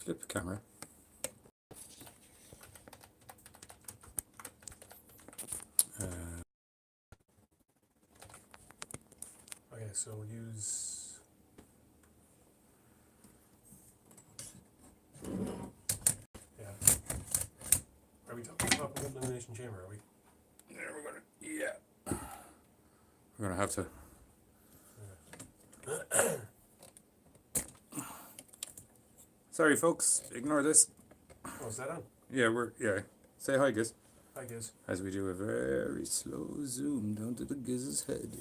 Flip camera. Okay, so we'll use. Yeah. Are we talking about the elimination chamber? Are we? Yeah, we're gonna have to. Sorry, folks. Ignore this. Oh, is that on? Yeah. Say hi, Giz. Hi, Giz. As we do a very slow zoom down to the Giz's head.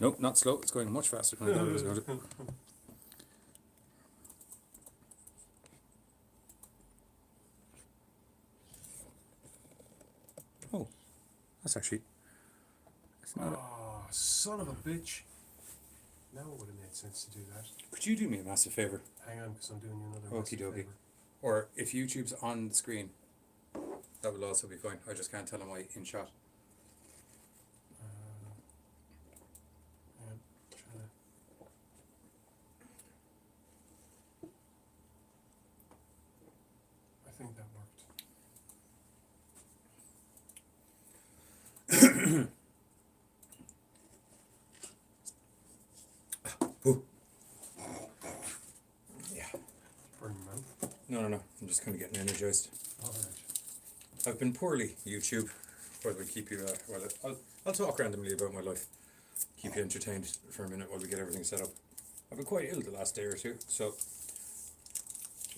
Nope, not slow. It's going much faster than I thought it was going to. Oh, that's actually. It's not. Oh, son of a bitch. Now it would have made sense to do that. Could you do me a massive favor? Hang on, because I'm doing you another Okie massive dokie. favor. Or if YouTube's on the screen, that will also be fine. I just can't tell am I in shot. Yeah, trying to. I think that worked. Ooh. Yeah. Burn your mouth. No. I'm just kind of getting energized. All right. I've been poorly, YouTube. But we'll keep you. I'll talk randomly about my life. Keep you entertained for a minute while we get everything set up. I've been quite ill the last day or two, so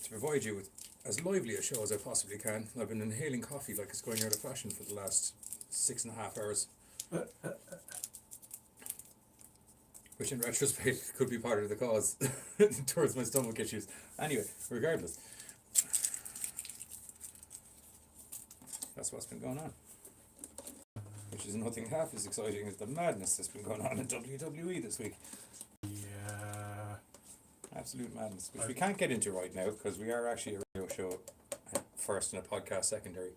to provide you with as lively a show as I possibly can, I've been inhaling coffee like it's going out of fashion for the last 6.5 hours. Which in retrospect could be part of the cause towards my stomach issues. Anyway, regardless. That's what's been going on. Which is nothing half as exciting as the madness that's been going on in WWE this week. Yeah. Absolute madness. Which we can't get into right now because we are actually a radio show first and a podcast secondary.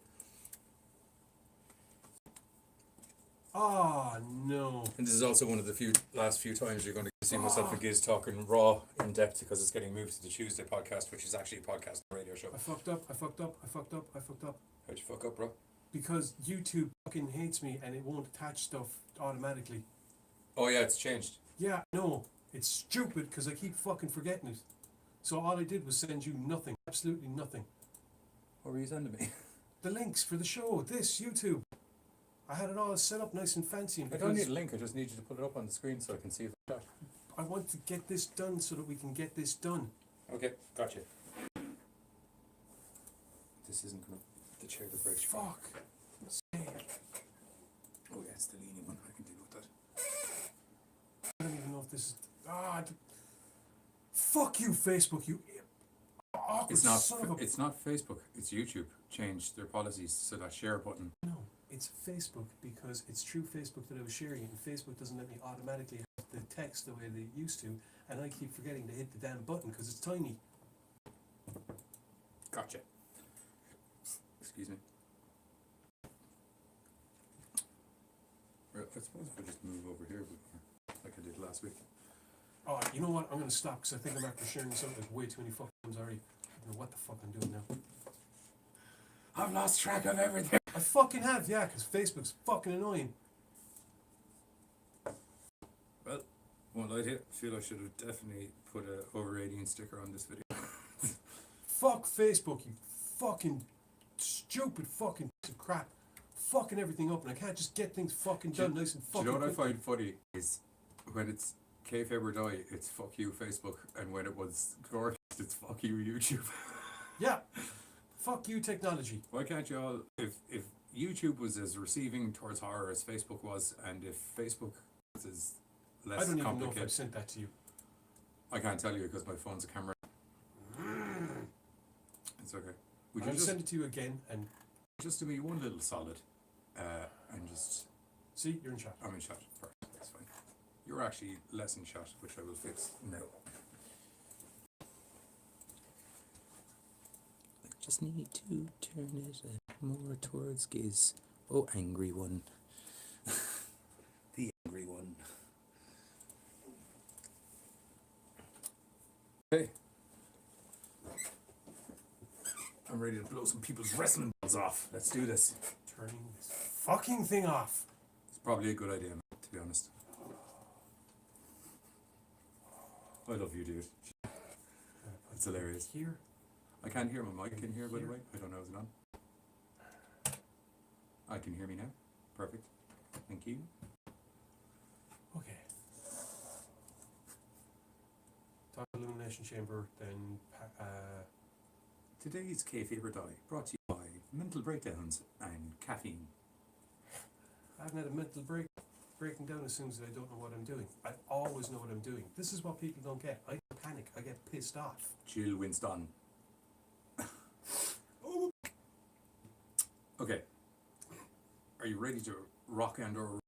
Oh, no. And this is also one of the last few times you're going to see myself and Giz talking raw in depth because it's getting moved to the Tuesday podcast, which is actually a podcast and radio show. I fucked up. How'd you fuck up, bro? Because YouTube fucking hates me and it won't attach stuff automatically. Oh yeah, it's changed. Yeah, no. It's stupid because I keep fucking forgetting it. So all I did was send you nothing. Absolutely nothing. What were you sending me? The links for the show. This, YouTube. I had it all set up nice and fancy. And I don't need a link, I just need you to put it up on the screen so I can see the chat. I want to get this done so that we can get this done. Okay, gotcha. This isn't going to... The chair that breaks. Fuck. Oh yeah, it's the leaning one. I can deal with that. I don't even know if this is... Fuck you, Facebook, you... awkward It's not. son of a... It's not Facebook. It's YouTube. Changed their policies so that share button. No, it's Facebook because it's through Facebook that I was sharing it, and Facebook doesn't let me automatically have the text the way they used to, and I keep forgetting to hit the damn button because it's tiny. Gotcha. Excuse me. Right, I suppose if I just move over here like I did last week. Oh, you know what? I'm going to stop because I think I'm after sharing something like way too many fucking times already. I don't know what the fuck I'm doing now. I've lost track of everything. I fucking have, yeah, because Facebook's fucking annoying. Well, won't lie to you, I feel I should have definitely put a over 18 sticker on this video. Fuck Facebook, you fucking stupid fucking piece of crap. Fucking everything up, and I can't just get things fucking done nice and fucking Do you know what quickly. I find funny is when it's Kayfabe OrDie, it's fuck you Facebook, and when it was Gork, it's fuck you YouTube. Yeah. Fuck you, technology. Why can't you all, if YouTube was as receiving towards horror as Facebook was, and if Facebook was as less I don't even know if complicated, I've sent that to you. I can't tell you because my phone's a camera. It's okay. Would I'll you just send it to you again, and do me one little solid, and just... see, you're in shot. I'm in shot. Perfect. That's fine. You're actually less in shot, which I will fix now. I just need to turn it more towards Giz. Oh, angry one. The angry one. Okay. I'm ready to blow some people's wrestling balls off. Let's do this. Turning this fucking thing off. It's probably a good idea, man, to be honest. I love you, dude. It's hilarious. Here. I can't hear my mic in here, by the way. I don't know if it's on. I can hear me now. Perfect. Thank you. Okay. Talk Illumination Chamber, then Today's Kayfabe OrDie brought to you by mental breakdowns and caffeine. I haven't had a mental breaking down as soon as I don't know what I'm doing. I always know what I'm doing. This is what people don't get. I panic. I get pissed off. Chill, Winston. Okay. Are you ready to rock and or radio?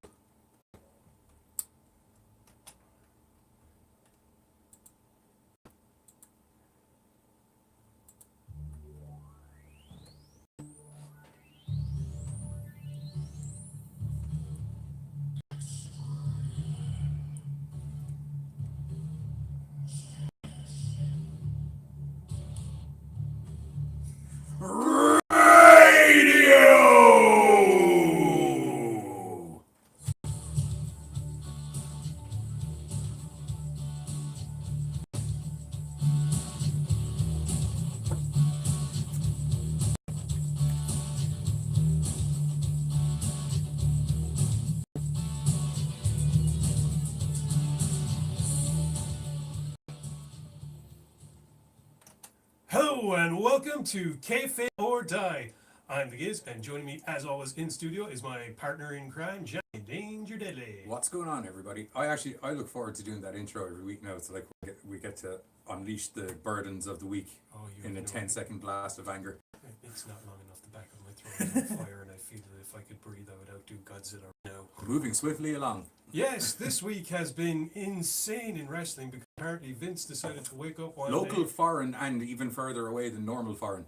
Hello and welcome to Kayfabe OrDie. I'm the Giz, and joining me as always in studio is my partner in crime, Johnny Danger Deadly. What's going on, everybody? I look forward to doing that intro every week now. It's like we get to unleash the burdens of the week in a 10-second blast of anger. It's not long enough. The back of my throat is on fire, and I feel that if I could breathe, I would outdo Godzilla now. Moving swiftly along. Yes, this week has been insane in wrestling because apparently Vince decided to wake up one Local, day. foreign, and even further away than normal foreign.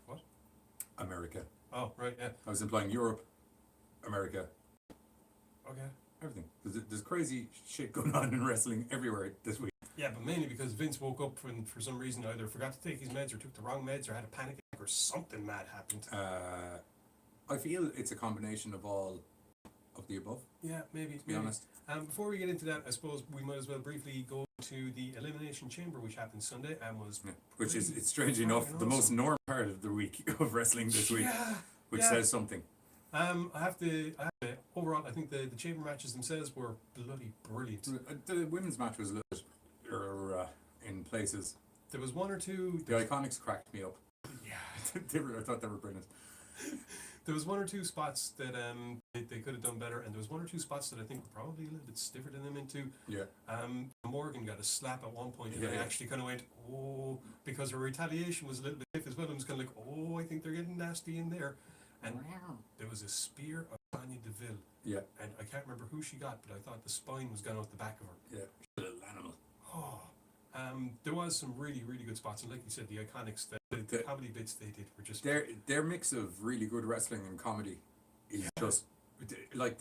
What? America. Oh, right, yeah. I was implying Europe, America, Okay. everything. There's crazy shit going on in wrestling everywhere this week. Yeah, but mainly because Vince woke up and for some reason either forgot to take his meds or took the wrong meds or had a panic attack or something mad happened. I feel it's a combination of all of the above, Yeah, maybe. to be honest. Before we get into that, I suppose we might as well briefly go to the Elimination Chamber, which happened Sunday and was... Yeah. Which is, pretty it's strangely enough, fucking the most awesome. normal part of the week of wrestling this week, Yeah, which yeah. says something. I have to overall, I think the chamber matches themselves were bloody brilliant. The women's match was a little bit in places. There was one or two... The Iconics cracked me up. Yeah. I thought they were brilliant. There was one or two spots that they could have done better, and there was one or two spots that I think were probably a little bit stiffer than them into. Yeah. Morgan got a slap at one point, and Yeah, I yeah. actually kind of went, oh, because her retaliation was a little bit stiff as well. I was kind of like, oh, I think they're getting nasty in there. And there was a spear of Sonya Deville, Yeah. and I can't remember who she got, but I thought the spine was gone off the back of her. Yeah. Little animal. Oh. There was some really, really good spots, and like you said, the Iconics, the comedy bits they did were just... Their mix of really good wrestling and comedy is just like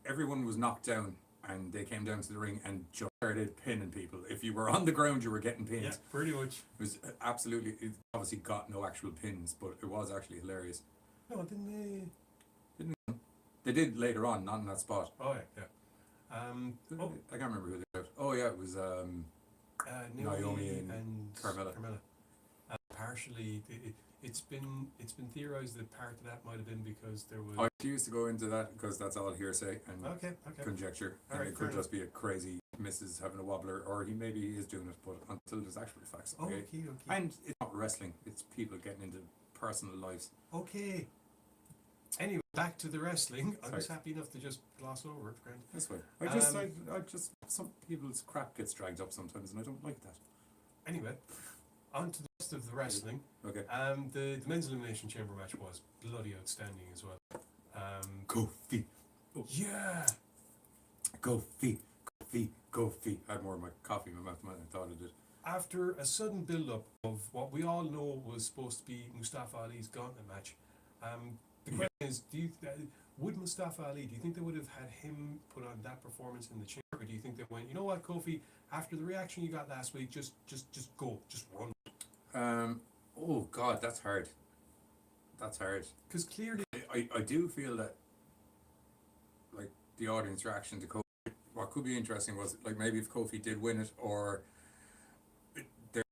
everyone was knocked down and they came down to the ring and just started pinning people. If you were on the ground, you were getting pinned. Yeah, pretty much. It was absolutely. It obviously got no actual pins, but it was actually hilarious. No, didn't they? They did later on, not in that spot. Oh, yeah, yeah. I can't remember who they did. Oh yeah, it was Naomi and Carmella. Partially, it's been theorized that part of that might have been because there was... I refuse to go into that because that's all hearsay and Okay. conjecture, All and right, it could fair just be a crazy missus having a wobbler, or maybe he is doing it, but until there's actual facts. Okay. Okay. And it's not wrestling; it's people getting into personal lives. Okay. Anyway, back to the wrestling. I was Sorry. happy enough to just gloss over it, Grant. That's fine. I just some people's crap gets dragged up sometimes, and I don't like that. Anyway, on to the rest of the wrestling. Okay. The men's elimination chamber match was bloody outstanding as well. Go feet. Yeah. Go feet. Go feet. Go feet. I had more of my coffee in my mouth than I thought I did. After a sudden build-up of what we all know was supposed to be Mustafa Ali's gauntlet match, the question is, would Mustafa Ali, do you think they would have had him put on that performance in the chamber, or do you think they went, you know what, Kofi, after the reaction you got last week, just go, just run? Oh God, that's hard. That's hard. Because clearly, I do feel that, like, the audience reaction to Kofi, what could be interesting was, like, maybe if Kofi did win it, or there,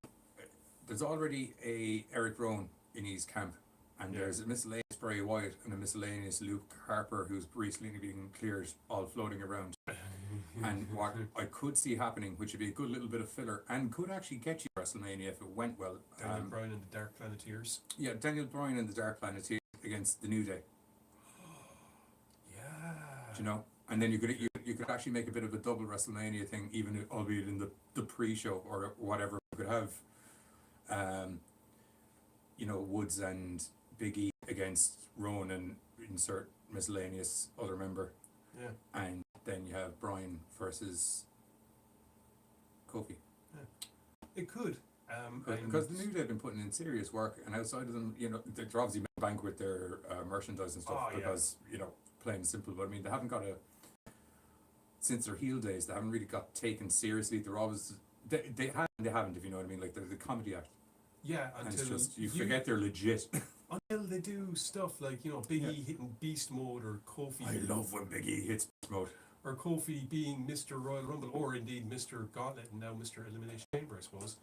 there's already a Eric Rowan in his camp, and there's a miscellaneous Bray Wyatt and a miscellaneous Luke Harper who's recently been cleared, all floating around. And what I could see happening, which would be a good little bit of filler, and could actually get you WrestleMania if it went well. Daniel Bryan and the Dark Planeteers. Yeah, Daniel Bryan and the Dark Planeteers against the New Day. Yeah. Do you know? And then you could actually make a bit of a double WrestleMania thing, even albeit in the pre-show or whatever. You could have, Woods and Big E against Rowan and insert miscellaneous other member. Yeah. And then you have Bryan versus Kofi. Yeah. It could. Because the New Day have been putting in serious work, and outside of them, they're obviously made bank with their merchandise and stuff because, plain and simple. But I mean, they haven't got since their heel days, they haven't really got taken seriously. They're always, they haven't, if you know what I mean, like they're the comedy act. Yeah, And until it's just, you forget they're legit. Until they do stuff like, Big E hitting Beast Mode, or Kofi. I love when Big E hits Beast Mode. Or Kofi being Mr. Royal Rumble, or indeed Mr. Gauntlet, and now Mr. Elimination Chamber, I suppose.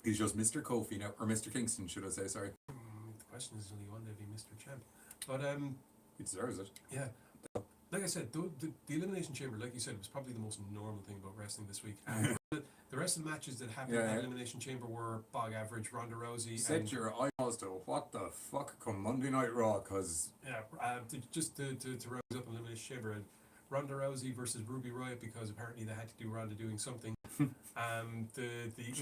He's just Mr. Kofi now, or Mr. Kingston, should I say, sorry. The question is, only one day be Mr. Champ. But, he deserves it. Yeah. Like I said, the Elimination Chamber, like you said, was probably the most normal thing about wrestling this week. The rest of the matches that happened at Elimination Chamber were bog average. Ronda Rousey. Set your eyeballs to what the fuck come Monday Night Raw, because... Yeah, just to round up Elimination Chamber, Ronda Rousey versus Ruby Riott, because apparently they had to do Ronda doing something. So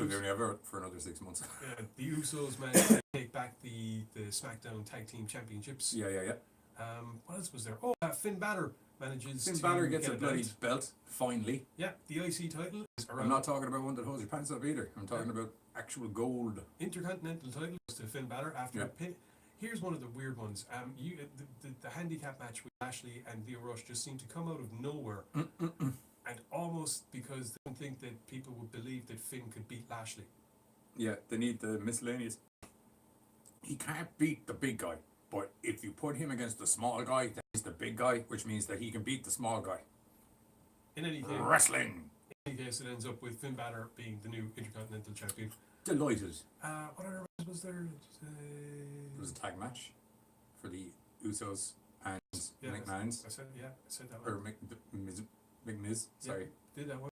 they only have her for another 6 months. Yeah, the Usos managed to take back the SmackDown Tag Team Championships. Yeah. What else was there? Oh, Finn Balor manages Finn to Balor gets get a bloody belt, finally. Yeah, the IC title is around. I'm not talking about one that holds your pants up either. I'm talking about actual gold. Intercontinental title goes to Finn Balor after a pin. Here's one of the weird ones. The handicap match with Lashley and Lio Rush just seemed to come out of nowhere. And almost because they didn't think that people would believe that Finn could beat Lashley. Yeah, they need the miscellaneous. He can't beat the big guy, but if you put him against the small guy, then he's the big guy, which means that he can beat the small guy. In any case, wrestling. In any case, it ends up with Finn Balor being the new Intercontinental Champion. Delighted. What other match was there? It was a tag match for the Usos and McMahon's. I said that one. Or McMiz, sorry. Did that one.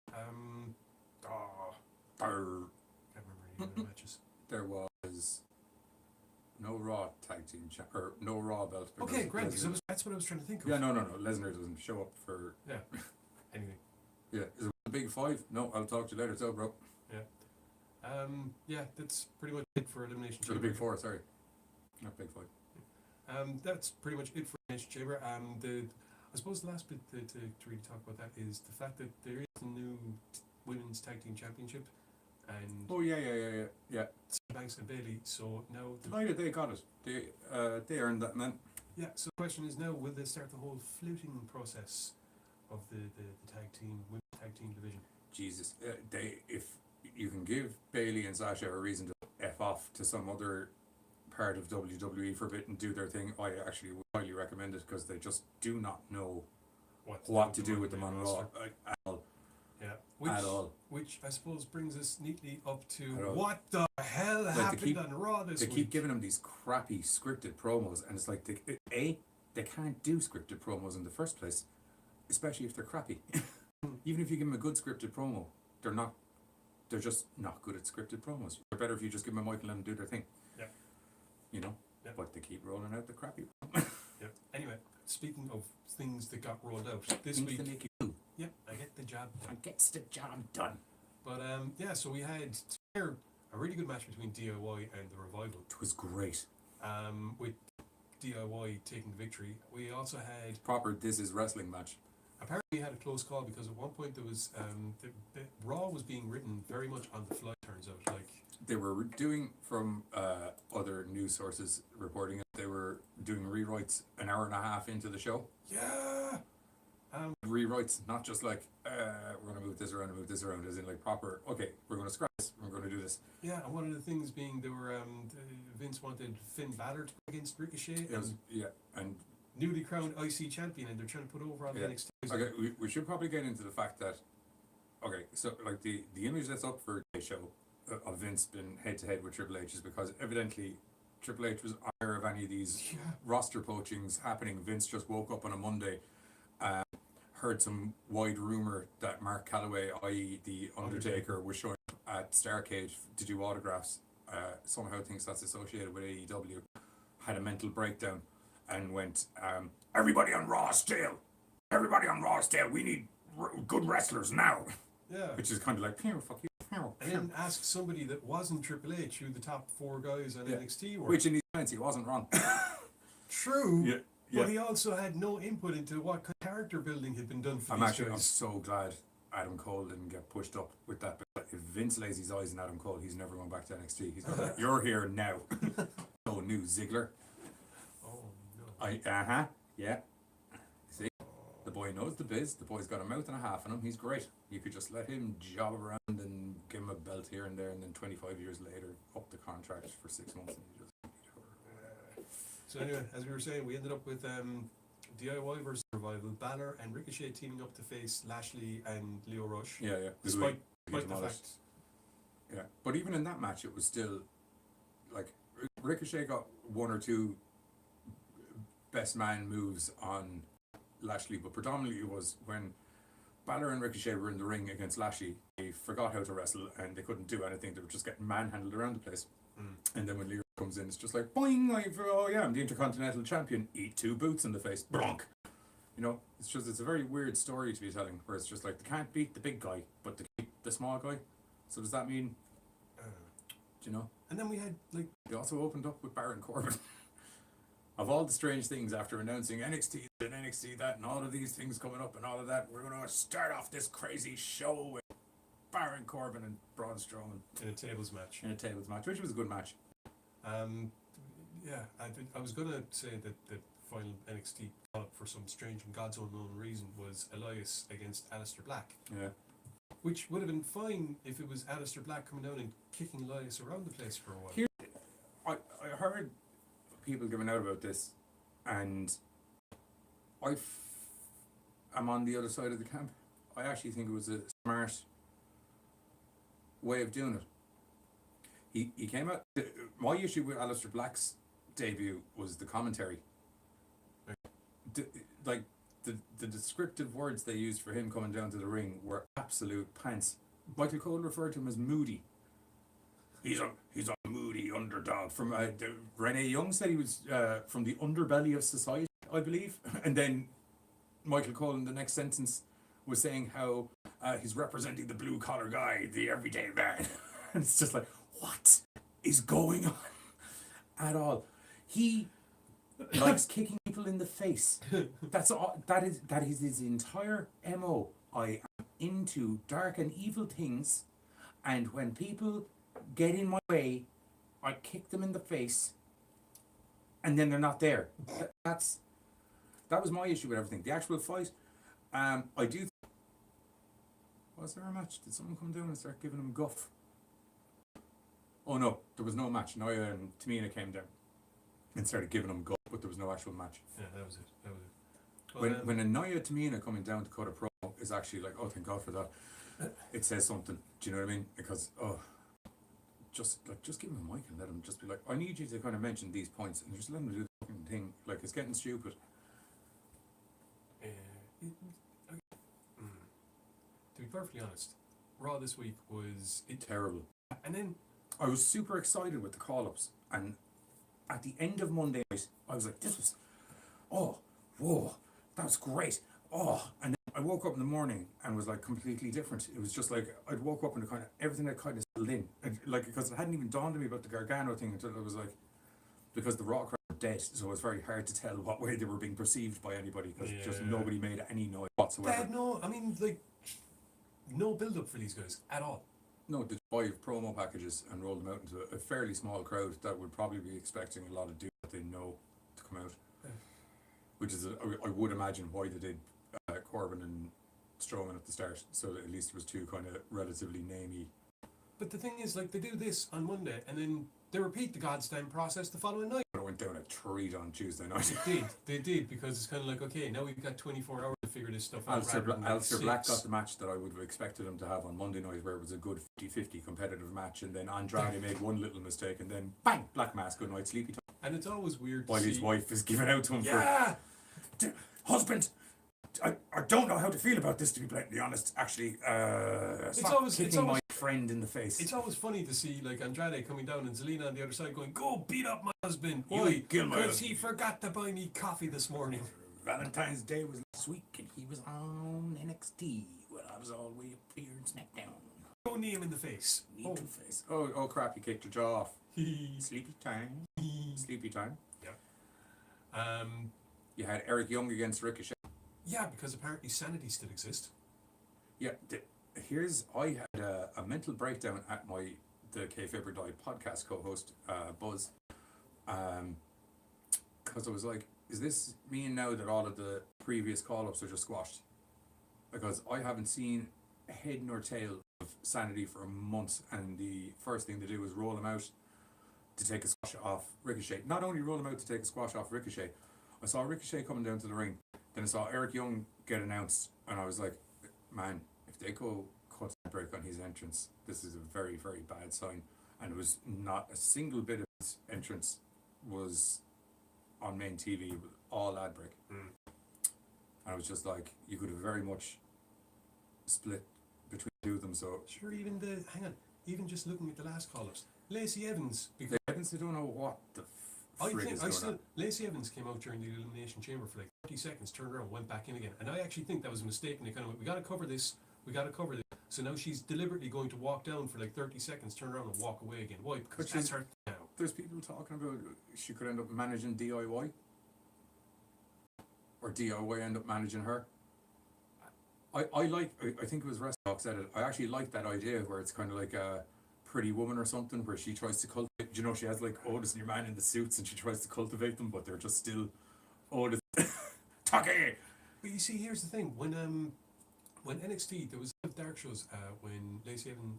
Can't remember any other matches. There was no Raw tag team or no Raw belt. Okay, great. Because that's what I was trying to think of. Yeah, no. Lesnar doesn't show up for. Yeah. Anyway. Yeah, is it the big five? No, I'll talk to you later. So, bro. Yeah. Yeah, that's pretty much it for Elimination Chamber. The big four, sorry. Not big five. That's pretty much it for Elimination Chamber. I suppose the last bit to really talk about that is the fact that there is a new Women's Tag Team Championship. And oh, yeah. Banks and Bailey, so now... They got it. They earned that, man. Yeah, so the question is now, will they start the whole fluting process of the tag team, women's tag team division? Jesus. If you can give Bailey and Sasha a reason to F off to some other part of WWE for a bit and do their thing, I actually would highly recommend it, because they just do not know what to do with them on Raw at all. Yeah, at all. Which I suppose brings us neatly up to what the hell happened on Raw this week. They keep giving them these crappy scripted promos, and it's like, they can't do scripted promos in the first place, especially if they're crappy. Even if you give them a good scripted promo, they're just not good at scripted promos. They're better if you just give them a mic and let them do their thing. Yeah. You know? Yeah. But they keep rolling out the crappy. Yeah. Anyway, speaking of things that got rolled out this week. Yeah, I get the job done. I gets the job done. But so we had a really good match between DIY and the Revival. It was great. With DIY taking the victory. We also had proper This Is Wrestling match. Apparently we had a close call, because at one point there was the Raw was being written very much on the fly, turns out. Like they were doing, from other news sources reporting it, they were doing rewrites an hour and a half into the show. Yeah. Rewrites, not just like we're going to move this around, as in like proper, okay, we're going to scrap this, we're going to do this. Yeah, and one of the things being, they were Vince wanted Finn Balor to go against Ricochet, and newly crowned IC champion, and they're trying to put over on NXT. Okay, we should probably get into the fact that, okay, so like the image that's up for the show of Vince being head to head with Triple H is because evidently Triple H was aware of any of these roster poachings happening. Vince just woke up on a Monday, heard some wide rumor that Mark Calloway, i.e. the Undertaker, was showing up at Starrcade to do autographs. Somehow thinks that's associated with AEW. Had a mental breakdown and went, everybody on Raw still. Everybody on Raw still. We need good wrestlers now. Yeah. Which is kind of like, pew, fuck you. Pew, and then ask somebody that wasn't Triple H who the top 4 guys on NXT were. Which in his defense, he wasn't wrong. True. Yeah. But he also had no input into what character building had been done for these guys. I'm so glad Adam Cole didn't get pushed up with that. But if Vince lays his eyes on Adam Cole, he's never going back to NXT. He's going, you're here now. No new Ziggler. Oh, no. Yeah. See, the boy knows the biz. The boy's got a mouth and a half on him. He's great. You could just let him job around and give him a belt here and there, and then 25 years later, up the contract for 6 months, and you just. So anyway, as we were saying, we ended up with DIY versus Revival, Balor and Ricochet teaming up to face Lashley and Leo Rush. Yeah. Despite the fact. Yeah, but even in that match, it was still like Ricochet got 1 or 2 best man moves on Lashley, but predominantly it was when Balor and Ricochet were in the ring against Lashley. They forgot how to wrestle and they couldn't do anything. They were just getting manhandled around the place. And then when Leo comes in, it's just like, boing, I'm the Intercontinental Champion. Eat 2 boots in the face. Bronk. You know, it's a very weird story to be telling, where it's just like, they can't beat the big guy, but they beat the small guy. So does that mean, do you know? And then we had, like... They also opened up with Baron Corbin. Of all the strange things after announcing NXT and NXT that and all of these things coming up and all of that, we're going to start off this crazy show with Baron Corbin and Braun Strowman. In a tables match. Which was a good match. I was going to say that the final NXT call-up for some strange and God's unknown reason was Elias against Aleister Black. Yeah. Which would have been fine if it was Aleister Black coming down and kicking Elias around the place for a while. Here, I heard people giving out about this, and I'm on the other side of the camp. I actually think it was a smart way of doing it. He came out. My issue with Aleister Black's debut was the commentary. The descriptive words they used for him coming down to the ring were absolute pants. Michael Cole referred to him as moody. He's a moody underdog. From Renee Young said he was from the underbelly of society, I believe. And then Michael Cole in the next sentence was saying how he's representing the blue collar guy, the everyday man. And it's just like, what is going on at all? He likes kicking people in the face. That's all. That is his entire MO. I am into dark and evil things, and when people get in my way, I kick them in the face, and then they're not there. That was my issue with everything. The actual fight, I do. Was there a match? Did someone come down and start giving him guff? Oh no, there was no match. Nia and Tamina came down and started giving him guff, but there was no actual match. Yeah, that was it. When a Nia Tamina coming down to cut a promo is actually like, oh, thank God for that. It says something. Do you know what I mean? Because just give him a mic and let him just be like, I need you to kind of mention these points, and just let him do the fucking thing. Like, it's getting stupid. To be perfectly honest, Raw this week was terrible. And then I was super excited with the call-ups, and at the end of Monday night, I was like, this was, whoa, that was great. And then I woke up in the morning and was like completely different. It was just like, I'd woke up and kind of, everything had kind of settled in. And like, because it hadn't even dawned on me about the Gargano thing until it was like, because the Raw crowd were dead, so it was very hard to tell what way they were being perceived by anybody, because just nobody made any noise whatsoever. No build-up for these guys at all. No, they buy promo packages and roll them out into a fairly small crowd that would probably be expecting a lot of dudes that they know to come out. Which is, I would imagine, why they did Corbin and Strowman at the start, so that at least it was 2 kind of relatively namey But the thing is, like, they do this on Monday, and then they repeat the goddamn process the following night. But it went down a treat on Tuesday night. They did, because it's kind of like, okay, now we've got 24 hours to figure this stuff out. Alistair Black got the match that I would have expected him to have on Monday night, where it was a good 50-50 competitive match, and then Andrade made one little mistake, and then bang, Black Mask, good night, sleepy time. And it's always weird to While see... his wife is giving out to him for... husband, I don't know how to feel about this, to be blatantly honest. Actually, kicking my friend in the face. It's always funny to see, like, Andrade coming down and Zelina on the other side going, go beat up my husband. Why? Because he forgot to buy me coffee this morning. Valentine's Day was last week and he was on NXT while I was all the way up here in SmackDown. Go knee him in the face. Oh crap, he kicked her jaw off. Sleepy time. Sleepy time. Yeah. You had Eric Young against Ricochet. Yeah, because apparently sanity still exists. Yeah, I had a mental breakdown at the Kayfabe OrDie podcast co-host, Buzz, because I was like, is this mean now that all of the previous call-ups are just squashed? Because I haven't seen head nor tail of sanity for months, and the first thing to do is roll him out to take a squash off Ricochet. Not only roll him out to take a squash off Ricochet, I saw Ricochet coming down to the ring. Then I saw Eric Young get announced, and I was like, man, if they go cut a break on his entrance, this is a very, very bad sign. And it was not a single bit of his entrance was on main TV, with all ad break. And I was just like, you could have very much split between the two of them. So sure, even just looking at the last call-ups, Lacey Evans. Because Evans, I don't know what the Lacey Evans came out during the Elimination Chamber for like 30 seconds, turned around, went back in again. And I actually think that was a mistake, and they kind of went, we got to cover this. So now she's deliberately going to walk down for like 30 seconds, turn around and walk away again. Why? Because that's her now. There's people talking about she could end up managing DIY. Or DIY end up managing her. I think it was Restalk said it, I actually like that idea where it's kind of like a Pretty Woman or something, where she tries to cultivate, you know, she has like Otis and your man in the suits and she tries to cultivate them, but they're just still Otis. Taki! But you see, here's the thing, when NXT, there was dark shows when Lacey Evans,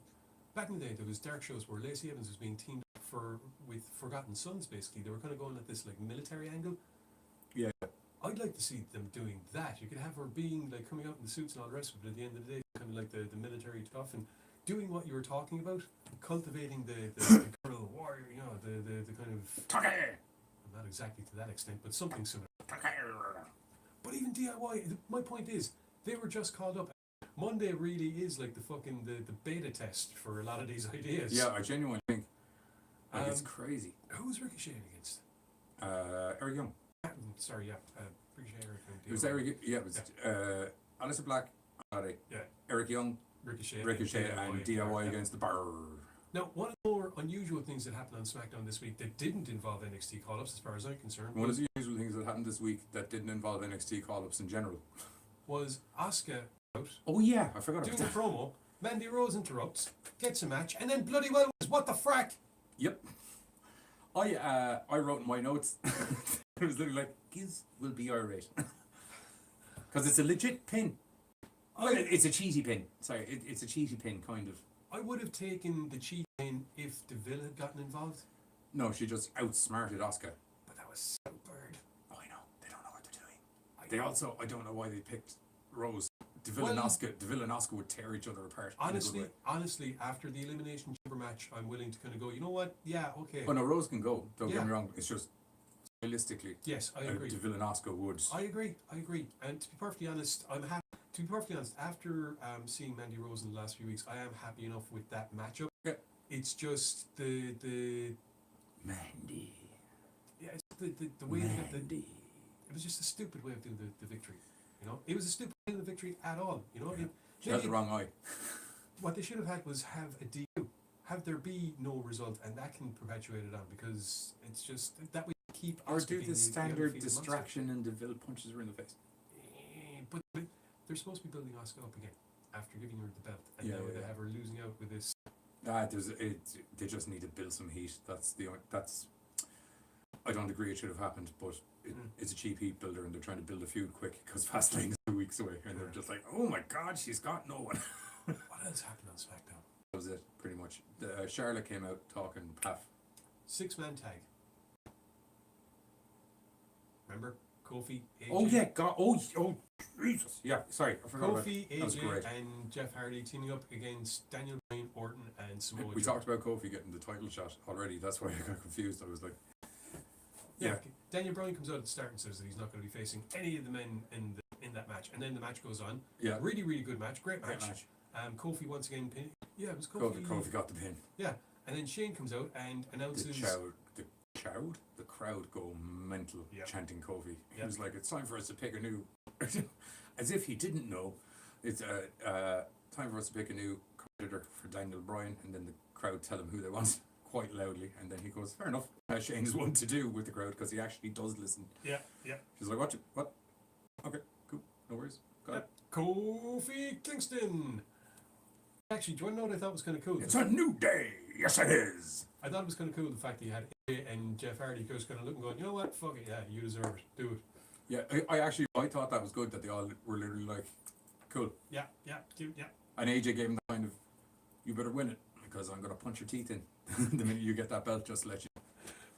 back in the day, there was dark shows where Lacey Evans was being teamed up with Forgotten Sons, basically. They were kind of going at this like military angle. Yeah. I'd like to see them doing that. You could have her being like coming out in the suits and all the rest of it, but at the end of the day, kind of like the military stuff, and doing what you were talking about, cultivating the girl warrior, you know, the kind of... Taki! Not exactly to that extent, but something similar. But even DIY, my point is, they were just called up. Monday really is like the beta test for a lot of these ideas. Yeah, I genuinely think it's crazy. Who's ricocheting against? Eric Young. Sorry, yeah. Ricochet, Eric Young. It was Eric, yeah, it was Alistair Black, Eric Young, Ricochet and DIY against the Bar. Now, one of the more unusual things that happened on SmackDown this week that didn't involve NXT call-ups, as far as I'm concerned... One of the unusual things that happened this week that didn't involve NXT call-ups in general was Asuka out. Oh yeah, I forgot about that. Doing a promo, Mandy Rose interrupts, gets a match, and then bloody well was what the frack? Yep. I wrote in my notes, it was literally like, Giz will be irate. Because it's a legit pin. It's a cheesy pin. Sorry, it's a cheesy pin, kind of. I would have taken the cheat pin if Deville had gotten involved. No, she just outsmarted Asuka. But that was so bird. Oh, I know. They don't know what they're doing. I don't know why they picked Rose. Deville and Asuka would tear each other apart. Honestly, after the Elimination Chamber match, I'm willing to kind of go, you know what? Yeah, okay. Oh no, Rose can go. Don't get me wrong. It's just realistically. Yes, I agree. Deville and Asuka would. I agree. And to be perfectly honest, I'm happy. To be perfectly honest, after seeing Mandy Rose in the last few weeks, I am happy enough with that matchup. Yeah. It's just the Mandy. Yeah, it's the way they got the. It was just a stupid way of doing the victory. You know, it was a stupid way of the victory at all. You know, She had the wrong eye. What they should have had was have a DQ, have there be no result, and that can perpetuate it on, because it's just that we keep. Or do the standard distraction and Deville punches her in the face. But they're supposed to be building Asuka up again after giving her the belt, and now they have her losing out with this. They just need to build some heat. That's. I don't agree it should have happened, but it's a cheap heat builder, and they're trying to build a feud quick because Fastlane's 2 weeks away, and they're just like, oh my god, she's got no one. What else happened on SmackDown? was it, pretty much. Charlotte came out talking paff. 6-man tag. Remember? Kofi, AJ. Oh, yeah, God. Oh, Jesus. Yeah, sorry. I forgot about Kofi, that. That was AJ, great. and Jeff Hardy teaming up against Daniel Bryan, Orton, and Samoa We Joe. talked about Kofi getting the title shot already. That's why I got confused. I was like, yeah. Daniel Bryan comes out at the start and says that he's not going to be facing any of the men in that match, and then the match goes on. Yeah. Really, really good match. Great match. Kofi once again pin. Yeah, it was Kofi. Kofi got the pin. Yeah, and then Shane comes out and announces. The crowd go mental chanting Kofi. He was like, "It's time for us to pick a new," as if he didn't know. It's time for us to pick a new competitor for Daniel Bryan, and then the crowd tell him who they want quite loudly, and then he goes, "Fair enough." Shane's one to do with the crowd because he actually does listen. Yeah. She's like, "What? Okay, cool, no worries." Got it. Kofi Kingston. Actually, do you want to know what I thought was kind of cool? It's a new day. Yes, it is. I thought it was kind of cool the fact that you had AJ and Jeff Hardy just kind of looking, going, you know what, fuck it, yeah, you deserve it, do it. Yeah, I thought that was good that they all were literally like, cool. Yeah. And AJ gave him the kind of, you better win it because I'm gonna punch your teeth in the minute you get that belt. Just to let you.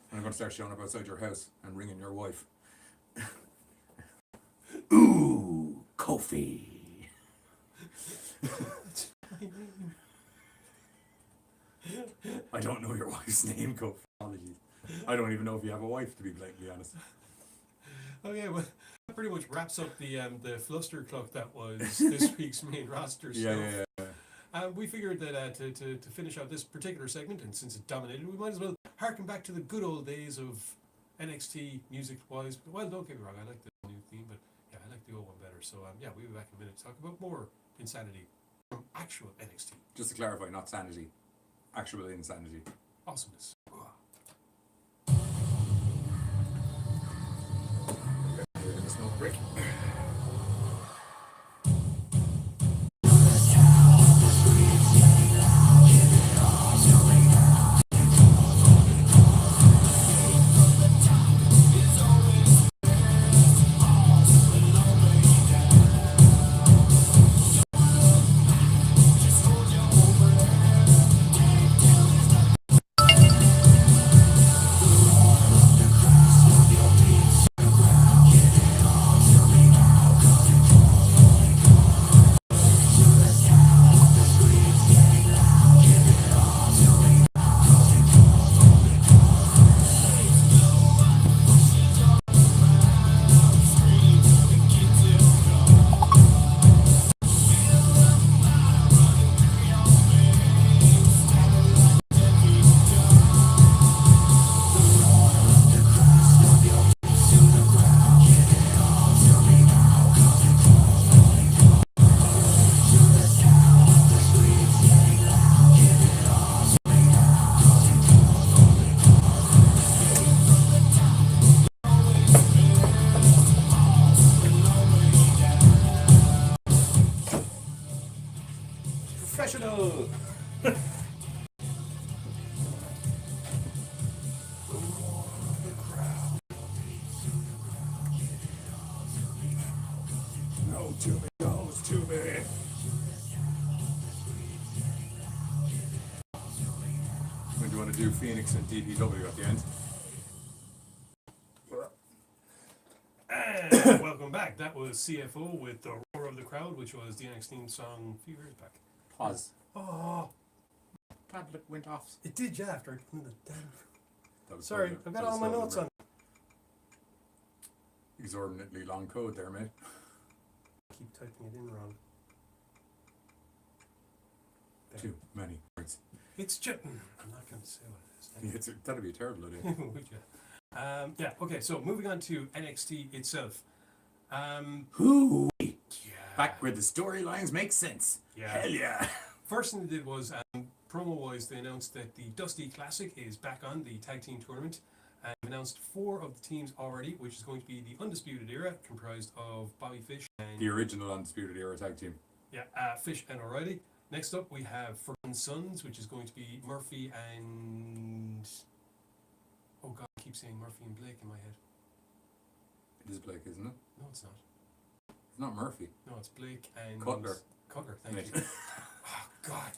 And I'm gonna start showing up outside your house and ringing your wife. Ooh, Kofi. I don't know your wife's name, Kofi. Apologies. I don't even know if you have a wife, to be blatantly honest. Okay, well, that pretty much wraps up the fluster clock that was this week's main roster stuff. Yeah. We figured that to finish out this particular segment, and since it dominated, we might as well harken back to the good old days of NXT music-wise. Well, don't get me wrong, I like the new theme, but yeah, I like the old one better. So we'll be back in a minute to talk about more insanity from actual NXT. Just to clarify, not sanity. Actual insanity. Awesomeness. Smoke break. Professional! No to me, goes to me. When do you want to do Phoenix and DPW at the end? And welcome back. That was CFO with the Roar of the Crowd, which was the NXT theme song a few years back. Pause. Oh, Tablet went off. it did, yeah, after I put the damn. That was Sorry, so- I've that got was all my so notes on. Exorbitantly long code there, mate. Keep typing it in wrong. There. Too many words. It's just. I'm not going to say what it is. That'd be a terrible idea. Would you? Okay, so moving on to NXT itself. Who? Yeah. Back where the storylines make sense. Yeah. Hell yeah. First thing they did was, promo-wise, they announced that the Dusty Classic is back on the tag team tournament. And announced 4 of the teams already, which is going to be the Undisputed Era, comprised of Bobby Fish and... The original Undisputed Era tag team. Yeah, Fish and O'Reilly. Next up, we have Forgotten Sons, which is going to be Murphy and... Oh God, I keep saying Murphy and Blake in my head. It is Blake, isn't it? No, it's not. It's not Murphy. No, it's Blake and... Cutler. Cutler, thank you. Oh God.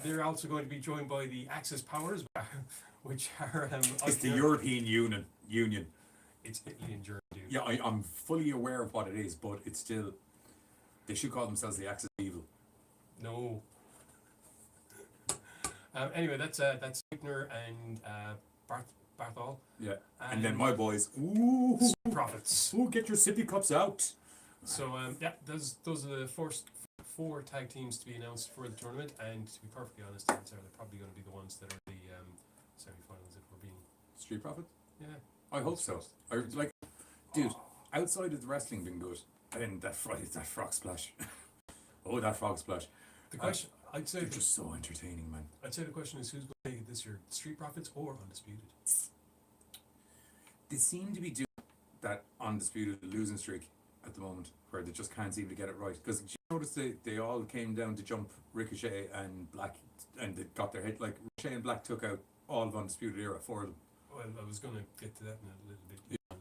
They're also going to be joined by the Axis powers, which are It's the European Union. It's Italy and Germany, dude. Yeah, I'm fully aware of what it is, but it's still. They should call themselves the Axis of Evil. No. Anyway, that's Wigner and Barthol. Yeah, and then my boys. Ooh, Profits. ooh, get your sippy cups out. So those are the first 4 tag teams to be announced for the tournament, and to be perfectly honest, they're probably going to be the ones that are the semi-finals if we're being. Street Profit? Yeah. I hope so. I like, dude. Outside of the wrestling being good, and that frog splash. Oh, that frog splash. The question, I'd say, They're just so entertaining, man. I'd say the question is who's going to take it this year, Street Profits or Undisputed? They seem to be doing that undisputed losing streak at the moment, where they just can't seem to get it right. Because did you notice they all came down to jump Ricochet and Black, and they got their hit. Like Ricochet and Black took out all of Undisputed Era for them. Well, I was going to get to that in a little bit. Yeah.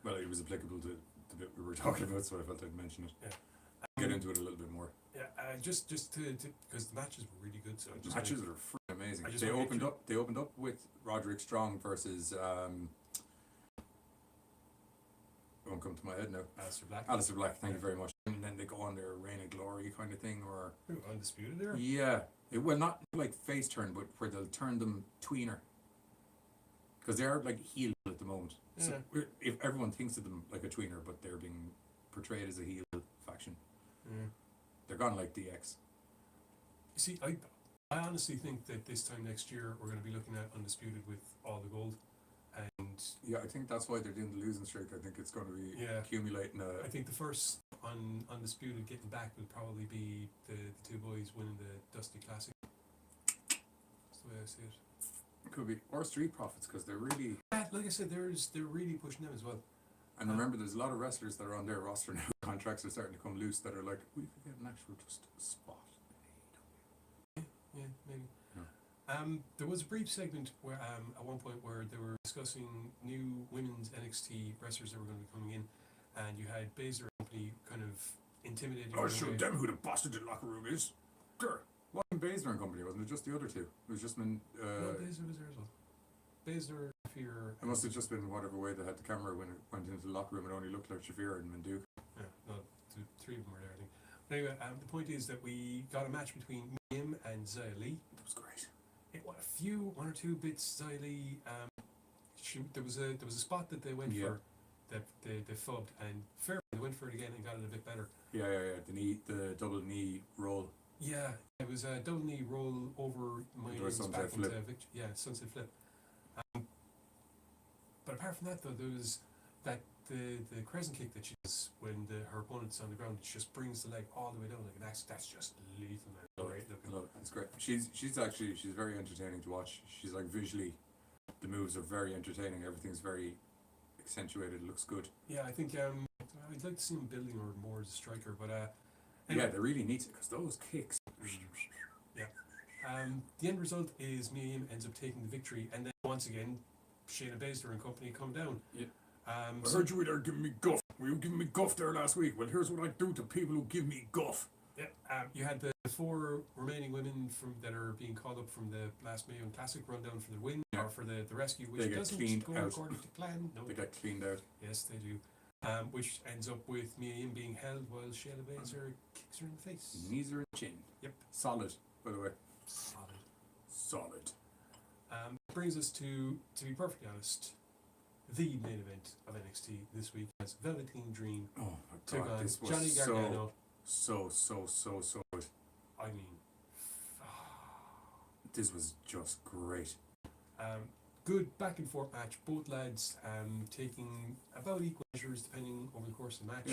Well, it was applicable to the bit we were talking about, so I felt I'd mention it. Yeah. Get into it a little bit more. Yeah, just to because the matches were really good. So The matches are freaking amazing. I just They wanna opened get up. They opened up with Roderick Strong versus. Won't come to my head now. Alistair Black. Alistair Black. Thank you very much. And then they go on their Reign of Glory kind of thing, or Who, Undisputed there? yeah, well, not like face turn, but where they'll turn them tweener. Because they are like heel at the moment. So if everyone thinks of them like a tweener, but they're being portrayed as a heel faction. Yeah. They're gone like DX. See, I honestly think that this time next year we're going to be looking at Undisputed with all the gold, and Yeah, I think that's why they're doing the losing streak. I think it's going to be accumulating I think the first on Undisputed getting back will probably be the 2 boys winning the Dusty Classic. That's the way I see it. Could be, or Street Profits, because they're really. Like I said, they're really pushing them as well. And remember, there's a lot of wrestlers that are on their roster now. Contracts are starting to come loose that are like, we could get an actual just spot. Yeah, maybe. Yeah. There was a brief segment where at one point where they were discussing new women's NXT wrestlers that were going to be coming in, and you had Baszler and company kind of intimidating. I'll show them who the boss of the locker room is. Grr. Wasn't Baszler and company, wasn't it? Just the other two. It was just been. No, Baszler was there as well. Baszler, Fear. It must have just been whatever way they had the camera when it went into the locker room. It only looked like Shafir and Manduke. Yeah, no, 3 of them were there, I think. But anyway, the point is that we got a match between him and Xia Li. It was great. It won one or two bits. Xia Li, there was a spot that they went for, that they fubbed, and fair they went for it again and got it a bit better. Yeah. The double knee roll. Yeah, it was a double knee roll over my back into victory. Yeah, sunset flip. But apart from that, though, there was that the crescent kick that she does when her opponent's on the ground. She just brings the leg all the way down like an axe. That's just lethal. Right, It's great. She's very entertaining to watch. She's like visually, the moves are very entertaining. Everything's very accentuated. It looks good. Yeah, I think I'd like to see him building her more as a striker, but anyway. Yeah, they really need to, because those kicks. Yeah. The end result is Mia Yim ends up taking the victory, and then once again, Shayna Baszler and company come down. Yeah. I heard you were there giving me guff. Were you giving me guff there last week? Well, here's what I do to people who give me guff. Yeah. You had the 4 remaining women that are being called up from the last Mayo Classic run down for the win or for the rescue, which doesn't go according to plan. No. They get cleaned out. Yes, they do. Which ends up with Mia Yim being held while Shayna Baszler kicks her in the face. Knees her in the chin. Yep. Solid, by the way. Solid. Brings us to be perfectly honest, the main event of NXT this week as Velveteen Dream took on this was Johnny Gargano. So good. I mean, this was just great. Good back and forth match. Both lads taking about equal measures depending over the course of the match.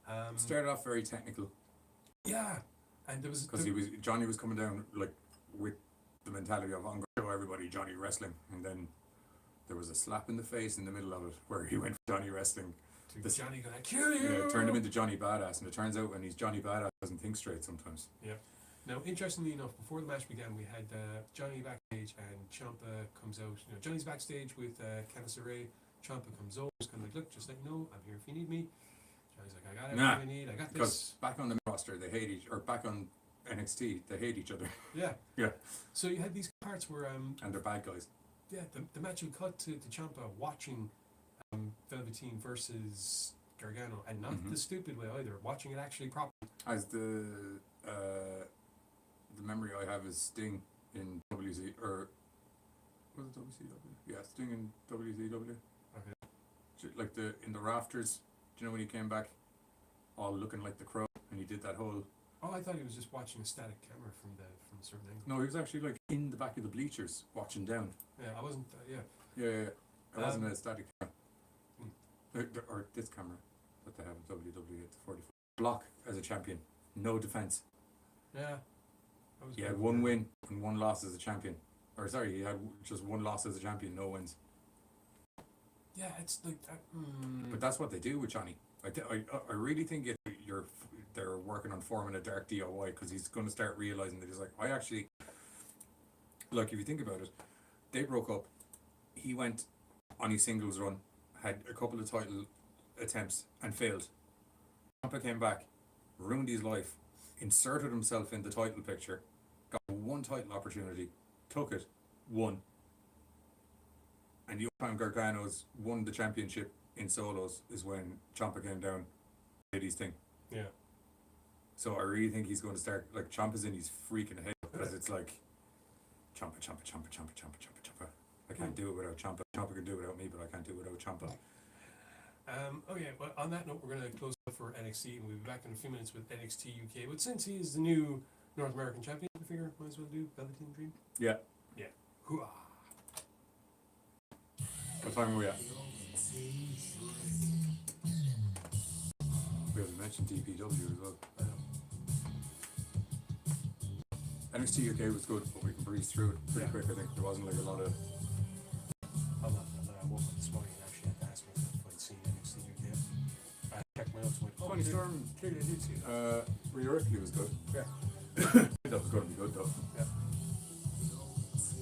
Yeah. Started off very technical. Yeah, and there was because Johnny was coming down like with the mentality of I'm going to show everybody Johnny wrestling, and then there was a slap in the face in the middle of it where he went for Johnny wrestling. Johnny gonna kill you. Yeah, turned him into Johnny Badass, and it turns out when he's Johnny Badass, he doesn't think straight sometimes. Yeah. Now, interestingly enough, before the match began, we had Johnny backstage, and Ciampa comes out. Johnny's backstage with Candice LeRae. Ciampa comes over, he's kind of like, look, just let you know, I'm here if you need me. Johnny's like, I got everything I need, I got this. Because back on the roster, they hate back on NXT. They hate each other. Yeah. Yeah. So you had these parts where And they're bad guys. yeah, the match would cut to Ciampa watching Velveteen versus Gargano, and not Mhm. the stupid way either, watching it actually properly. As the memory I have is Sting in WC or was it WCW? Yeah, Sting in WCW. Okay. Like in the rafters. Do you know when he came back, all looking like the Crow, and he did that whole? Oh, I thought he was just watching a static camera from a certain angle. No, he was actually like in the back of the bleachers watching down. Yeah, I wasn't. Yeah. Yeah. It wasn't a static camera. Hmm. Or this camera that they have in WWE at the 44. Block as a champion, no defense. Yeah. That was He good. had one win and one loss as a champion. Or sorry, he had just one loss as a champion, no wins. Yeah, it's like that. But that's what they do with Johnny. I really think they're working on forming a dark DIY because he's going to start realizing that he's like, I actually, like, if you think about it, they broke up. He went on his singles run, had a couple of title attempts and failed. Ciampa came back, ruined his life, inserted himself in the title picture, got one title opportunity, took it, won. And the only time Gargano's won the championship in solos is when Ciampa came down, did his thing. Yeah. So I really think he's going to start, like, Ciampa's in his freaking head because it's like Ciampa. I can't do it without Ciampa. Ciampa can do it without me, but I can't do it without Ciampa. Okay, well, on that note, we're going to close up for NXT, and we'll be back in a few minutes with NXT UK. But since he is the new North American champion, I figure might as well do Velveteen Dream. Yeah. Yeah. Hooah. What time are we at? We haven't mentioned DPW as well. NXT UK was good, but we can breeze through it pretty quick. I think there wasn't like a lot of. I woke up this morning and actually had to ask myself if I'd seen NXT UK. I checked my notes and went, oh, Tony I Storm. clearly I did see it. Rhea Ripley was good. Yeah. That was going to be good though. Yeah.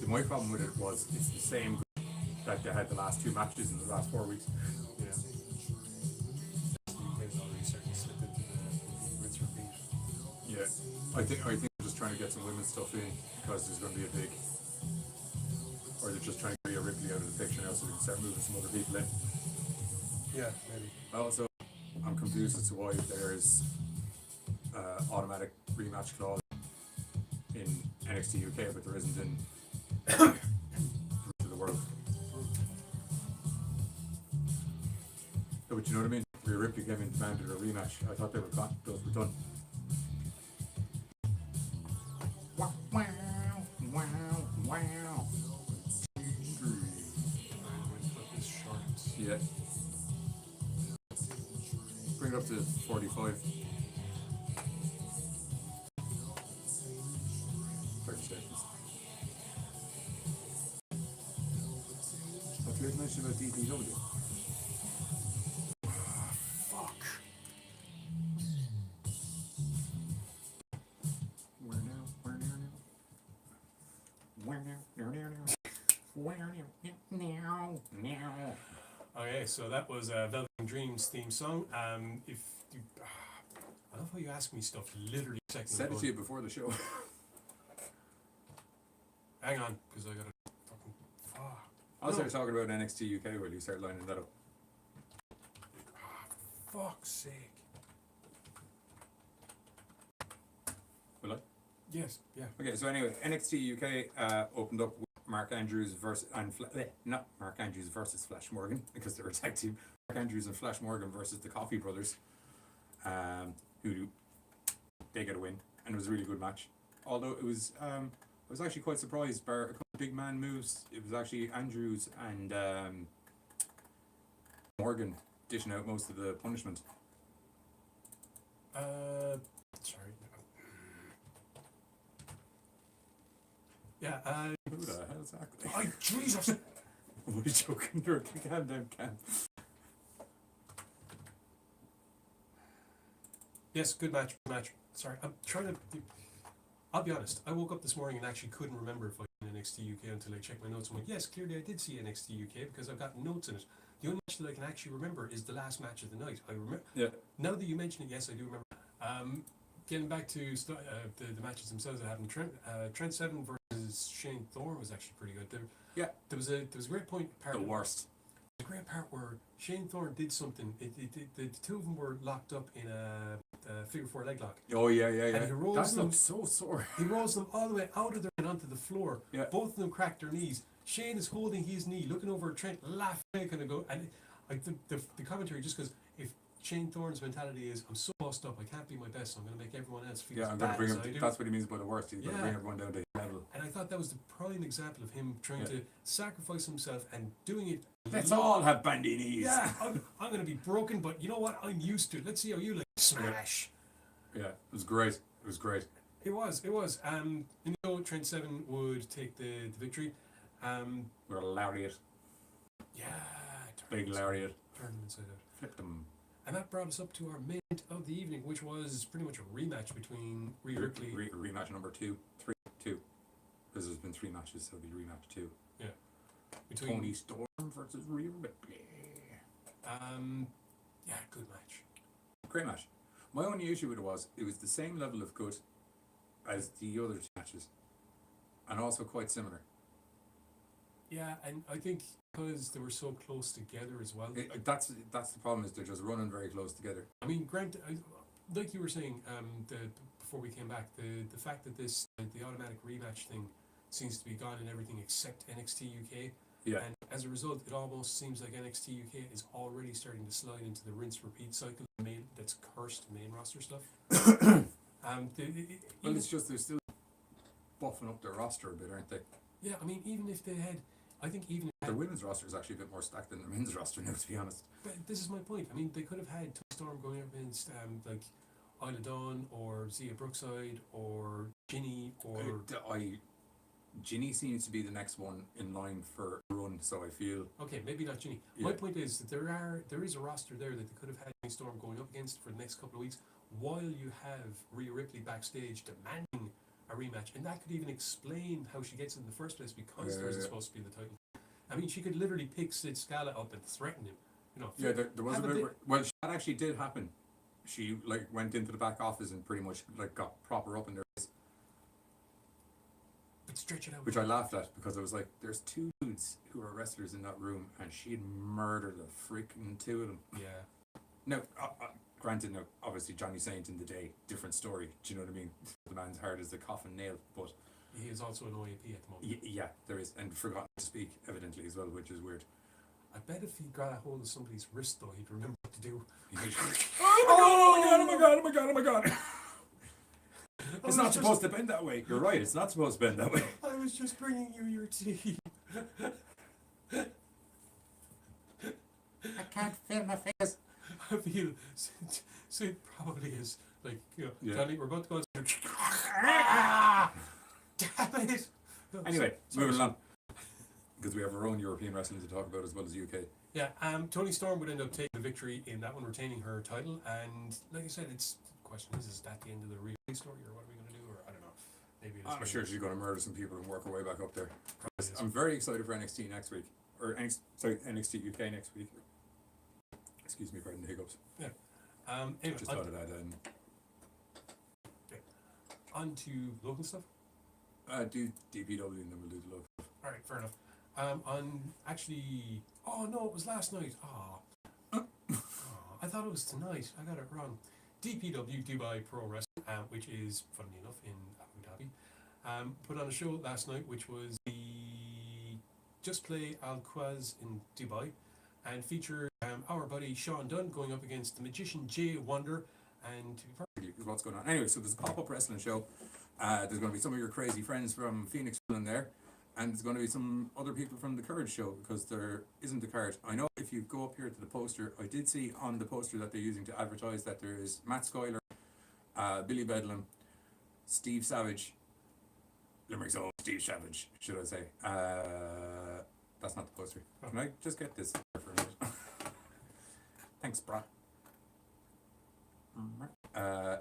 My problem with it was it's the same that they had the last two matches in the last 4 weeks. Yeah. UK's already starting to slip into the rinse repeat. Yeah. I think they're just trying to get some women's stuff in because there's going to be a big. Or they're just trying to get Rhea Ripley out of the picture now so they can start moving some other people in. Yeah, maybe. Also, I'm confused as to why there's automatic rematch clause in NXT UK, but there isn't in the rest of the world. No, but you know what I mean? Rhea Ripley came in and demanded a rematch. I thought they were gone. Those were done. Wow, wow, wow, wow. Yeah. Bring it up to 45. 30 seconds. What did I mention about DPW? Fuck. Where now? Where now? Where now? Where now? Now. Okay, so that was Velvet Dream's theme song. If you, I love how you ask me stuff literally a second Said ago. it to you before the show. Hang on, because I gotta fucking fuck. I'll start talking about NXT UK while you start lining that up. Fuck's sake. Will I? Yes, yeah. Okay, so anyway, NXT UK opened up with Mark Andrews versus not Mark Andrews versus Flash Morgan because they're a tag team. Mark Andrews and Flash Morgan versus the Coffee Brothers, who they get a win, and it was a really good match. Although it was, I was actually quite surprised. Bar a couple of big man moves. It was actually Andrews and Morgan dishing out most of the punishment. Sorry. Yeah, Who the hell's that? oh, Jesus! What are you joking? You're calm down, Cam. Yes, good match, Sorry, I'm trying to. I'll be honest, I woke up this morning and actually couldn't remember if I did NXT UK until I checked my notes and went, yes, clearly I did see NXT UK because I've got notes in it. The only match that I can actually remember is the last match of the night. I remember. Yeah. Now that you mention it, yes, I do remember. getting back to the matches themselves that happened, Trent Seven versus Shane Thorne was actually pretty good. There was a great point. The worst. The great part where Shane Thorne did something. The two of them were locked up in a figure four leg lock. Oh yeah. And he rolls That them. looked so sore. He rolls them all the way out of there and onto the floor. Yeah. Both of them cracked their knees. Shane is holding his knee, looking over at Trent, laughing, kind of go. And like the commentary just goes, if Shane Thorne's mentality is, I'm so lost up, I can't be my best, so I'm going to make everyone else feel as I'm going bad to bring as him. I do. That's what he means by the worst. He's going to bring everyone down to his level. And I thought that was the prime example of him trying to sacrifice himself and doing it. Let's all have bandy knees. Yeah, I'm going to be broken, but you know what? I'm used to it. Let's see how you like smash. Yeah, it was great. It was great. It was. You know, Trent Seven would take the victory. With a lariat. Yeah. Big lariat. Turn them inside out. Flip them. And that brought us up to our main event of the evening, which was pretty much a rematch between Rhea Ripley. Rematch number 2. 2. Because there's been 3 matches, so it'll be rematch 2. Yeah. Between Tony Storm versus Rhea Ripley. Yeah, good match. Great match. My only issue with it was the same level of good as the other 2 matches. And also quite similar. Yeah, and I think because they were so close together as well. That's the problem, is they're just running very close together. I mean, Grant, like you were saying, before we came back, the fact that the automatic rematch thing seems to be gone in everything except NXT UK. Yeah. And as a result, it almost seems like NXT UK is already starting to slide into the rinse-repeat cycle that's cursed main roster stuff. Well, it's just they're still buffing up their roster a bit, aren't they? Yeah, I mean, even if they had, I think even Their women's roster is actually a bit more stacked than their men's roster now, to be honest. But this is my point. I mean, they could have had Toni Storm going up against like Isla Dawn or Zia Brookside or Ginny or Ginny seems to be the next one in line for a run, so I feel. Okay, maybe not Ginny. Yeah. My point is that there is a roster there that they could have had Toni Storm going up against for the next couple of weeks, while you have Rhea Ripley backstage demanding a rematch, and that could even explain how she gets it in the first place, because there isn't supposed to be the title. I mean, she could literally pick Sid Scala up and threaten him. You know. Yeah, there was a bit. Well, that actually did happen. She went into the back office and pretty much got proper up in their face. But stretch it out. Which I laughed at, because I was like, "There's 2 dudes who are wrestlers in that room, and she'd murder the freaking 2 of them." Yeah. Now, granted, now obviously Johnny Saint in the day, different story. Do you know what I mean? The man's hard as a coffin nail, but he is also an OAP at the moment. yeah, there is, and forgotten to speak evidently as well, which is weird. I bet if he got a hold of somebody's wrist, though, he'd remember what to do. Oh my god! It's not supposed to bend that way. You're right, it's not supposed to bend that way. I was just bringing you your tea. I can't feel my face. I feel Sid probably is like, you know, Yeah. Johnny, we're about to go. Damn it! Anyway, moving along, because we have our own European wrestling to talk about as well as UK. Yeah, Toni Storm would end up taking the victory in that one, retaining her title. And like I said, the question is that the end of the real story, or what are we going to do? Or I don't know. Maybe I'm sure she's going to murder some people and work her way back up there. Yes. I'm very excited for NXT next week, or NXT UK next week. Excuse me, pardon the hiccups. Yeah. Anyway, Just thought of that. on to local stuff. Do DPW and then we'll do the love. All right, fair enough. Oh no, it was last night. I thought it was tonight. I got it wrong. DPW, Dubai Pro Wrestling, which is, funnily enough, in Abu Dhabi, put on a show last night, which was the Just Play Al Quaz in Dubai, and featured our buddy Sean Dunn going up against the magician Jay Wonder, and What's going on? Anyway, so there's a pop-up wrestling show. There's going to be some of your crazy friends from Phoenix in there, and there's going to be some other people from the Courage show, because there isn't a card. I know if you go up here to the poster, I did see on the poster that they're using to advertise that there is Matt Schuyler, Billy Bedlam, Steve Savage, Limerick's own Steve Savage, should I say. That's not the poster. Can I just get this for a minute? Thanks, brah.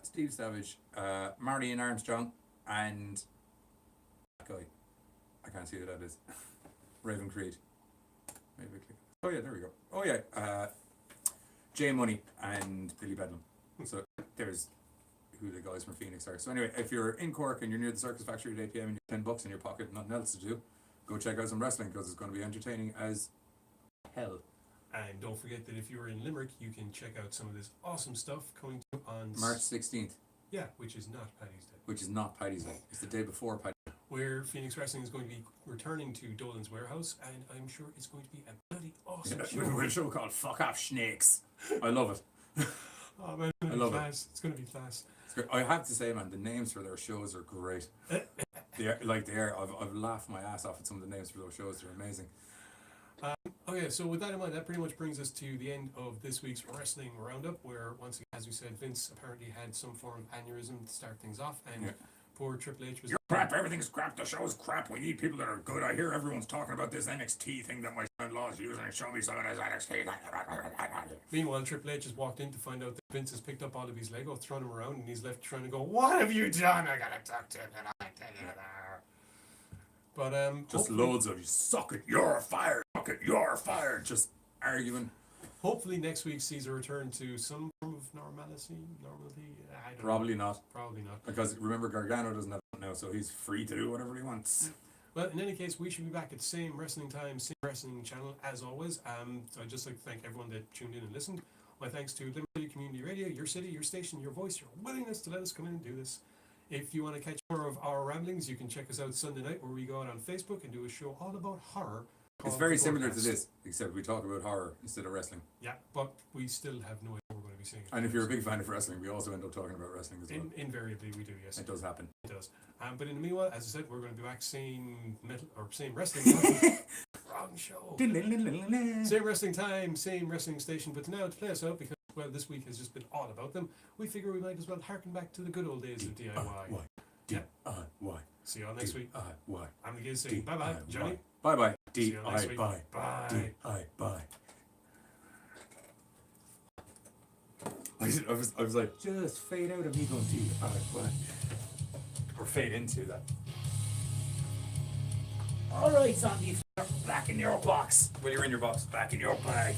Steve Savage, Marion Armstrong, and that guy. I can't see who that is. Raven Creed. Maybe I click. Oh yeah, there we go. Oh yeah, Jay Money and Billy Bedlam. So there's who the guys from Phoenix are. So anyway, if you're in Cork and you're near the Circus Factory at 8 p.m. and you have $10 in your pocket, nothing else to do, go check out some wrestling because it's going to be entertaining as hell. And don't forget that if you're in Limerick, you can check out some of this awesome stuff coming to on March 16th. Yeah, which is not Paddy's Day. Which is not Paddy's Day. It's the day before Paddy's Day. Where Phoenix Wrestling is going to be returning to Dolan's Warehouse, and I'm sure it's going to be a bloody awesome show. A show called Fuck Off Snakes. I love it. Oh man, I love it. It's going to be class. It's great. I have to say, man, the names for their shows are great. I've laughed my ass off at some of the names for those shows. They're amazing. Okay, so with that in mind, that pretty much brings us to the end of this week's Wrestling Roundup, where, once again, as we said, Vince apparently had some form of aneurysm to start things off, and poor Triple H was... You're crap, everything's crap, the show's crap, we need people that are good. I hear everyone's talking about this NXT thing that my son-in-law is using, and show me some of this NXT. Meanwhile, Triple H has walked in to find out that Vince has picked up all of his Lego, thrown him around, and he's left trying to go, "What have you done? I gotta talk to him, and I'll tell you there." But, just loads of, you suck it, you're fired, suck it, you're fired, just arguing. Hopefully next week sees a return to some form of normality. I don't Probably know. not. Probably not. Because remember, Gargano doesn't have it now, so he's free to do whatever he wants. Well, in any case, we should be back at the same wrestling time, same wrestling channel as always. So I'd just like to thank everyone that tuned in and listened. My thanks to Limerick City Community Radio, your city, your station, your voice, your willingness to let us come in and do this. If you want to catch more of our ramblings, you can check us out Sunday night, where we go out on Facebook and do a show all about horror. It's very similar to this, except we talk about horror instead of wrestling. Yeah, but we still have no idea what we're going to be seeing. And if you're a big fan of wrestling, we also end up talking about wrestling as well. Invariably, we do, yes. It does happen. It does. But in the meanwhile, as I said, we're going to be back same wrestling. Wrong show. Same wrestling time, same wrestling station. But now, to play us out, because, well, this week has just been all about them, we figure we might as well harken back to the good old days of DIY. DIY. See you all next week. DIY. I'm the Giz saying bye-bye. Johnny? Bye-bye. See you all next week. DIY. Bye. DIY. I was like, just fade out of me going DIY. Or fade into that. Alright, zombie, back in your box. Well, you're in your box. Back in your bag.